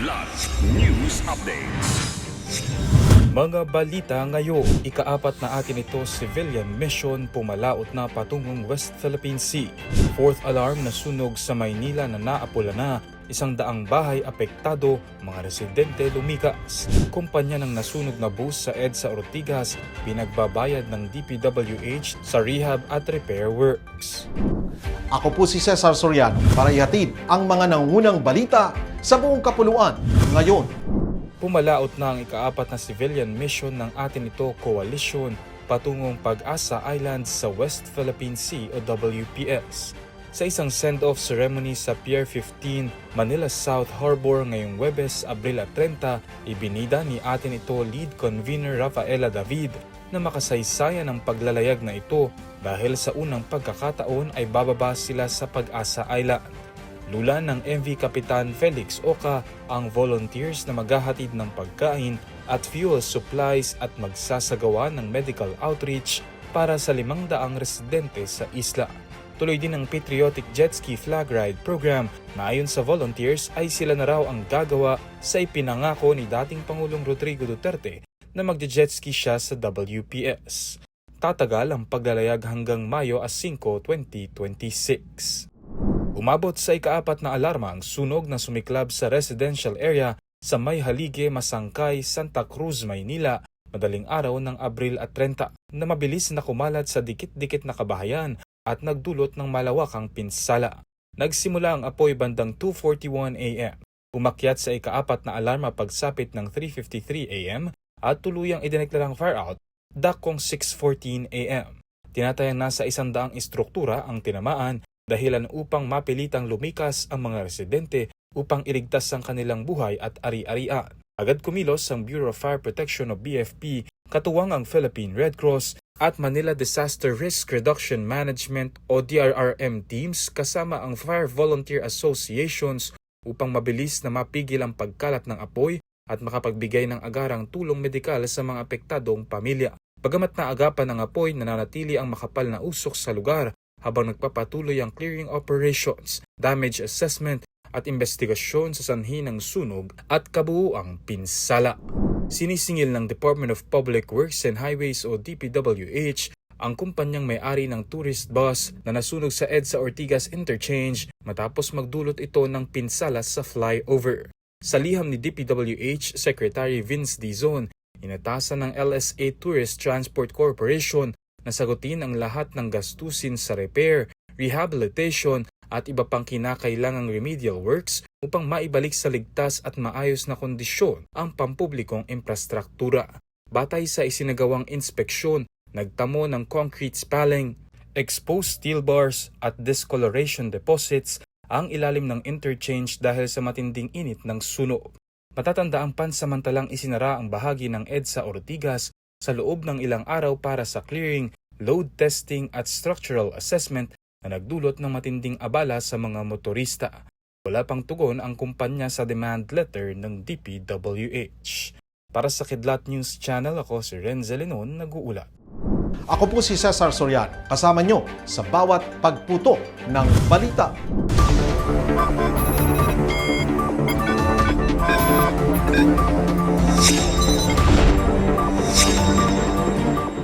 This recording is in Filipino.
Kidlat News Updates. Mga balita ngayon, ika-4 na atin ito civilian mission pumalaot na patungong West Philippine Sea. Fourth alarm na sunog sa Maynila na naapula na, 100 bahay apektado, mga residente lumikas. Kumpanya ng nasunog na bus sa EDSA Ortigas, pinagbabayad ng DPWH sa rehab at repair works. Ako po si Cesar Soriano para ihatid ang mga nangungunang balita sa buong kapuluan ngayon. Pumalaot na ang ika-4 na civilian mission ng atin ito coalition patungong Pag-asa Island sa West Philippine Sea o WPS. Sa isang send-off ceremony sa Pier 15, Manila South Harbor ngayong Huwebes, Abril 30, ibinida ni atin ito lead convener Rafaela David na makasaysayan ang paglalayag na ito dahil sa unang pagkakataon ay bababa sila sa Pag-asa Island. Lula ng MV Kapitan Felix Oca ang volunteers na maghahatid ng pagkain at fuel supplies at magsasagawa ng medical outreach para sa 500 residente sa isla. Tuloy din ang patriotic jet ski flag ride program na ayon sa volunteers ay sila na raw ang gagawa sa ipinangako ni dating Pangulong Rodrigo Duterte na magje-jet ski siya sa WPS. Tatagal ang paglalayag hanggang Mayo 5, 2026. Umabot sa ika-4 na alarma ang sunog na sumiklab sa residential area sa May Halige, Masangkay, Santa Cruz, Maynila, madaling araw ng Abril 30 na mabilis na kumalat sa dikit-dikit na kabahayan at nagdulot ng malawakang pinsala. Nagsimula ang apoy bandang 2:41 a.m. Umakyat sa ika-4 na alarma pagsapit ng 3:53 a.m. at tuluyang idineklarang fire out dakong 6:14 a.m. Tinatayang nasa 100 istruktura ang tinamaan dahilan upang mapilitang lumikas ang mga residente upang iligtas ang kanilang buhay at ari-arian. Agad kumilos ang Bureau of Fire Protection o BFP, katuwang ang Philippine Red Cross at Manila Disaster Risk Reduction Management o DRRM teams kasama ang Fire Volunteer Associations upang mabilis na mapigil ang pagkalat ng apoy at makapagbigay ng agarang tulong medikal sa mga apektadong pamilya. Bagamat naagapan ng apoy, nananatili ang makapal na usok sa lugar habang nagpapatuloy ang clearing operations, damage assessment at investigasyon sa sanhi ng sunog at kabuuang pinsala. Sinisingil ng Department of Public Works and Highways o DPWH ang kumpanyang may-ari ng tourist bus na nasunog sa EDSA Ortigas Interchange matapos magdulot ito ng pinsala sa flyover. Sa liham ni DPWH Secretary Vince Dizon, inatasan ng LSA Tourist Transport Corporation na sagutin ang lahat ng gastusin sa repair, rehabilitation at iba pang kinakailangang remedial works upang maibalik sa ligtas at maayos na kondisyon ang pampublikong infrastruktura. Batay sa isinagawang inspeksyon, nagtamo ng concrete spalling, exposed steel bars at discoloration deposits ang ilalim ng interchange dahil sa matinding init ng sunog. Matatanda ang pansamantalang isinara ang bahagi ng EDSA Ortigas sa loob ng ilang araw para sa clearing, load testing at structural assessment na nagdulot ng matinding abala sa mga motorista. Wala pang tugon ang kumpanya sa demand letter ng DPWH. Para sa Kidlat News Channel, ako si Renzel Lenon, nag-uulat. Ako po si Cesar Soriano, kasama nyo sa bawat pagputo ng balita.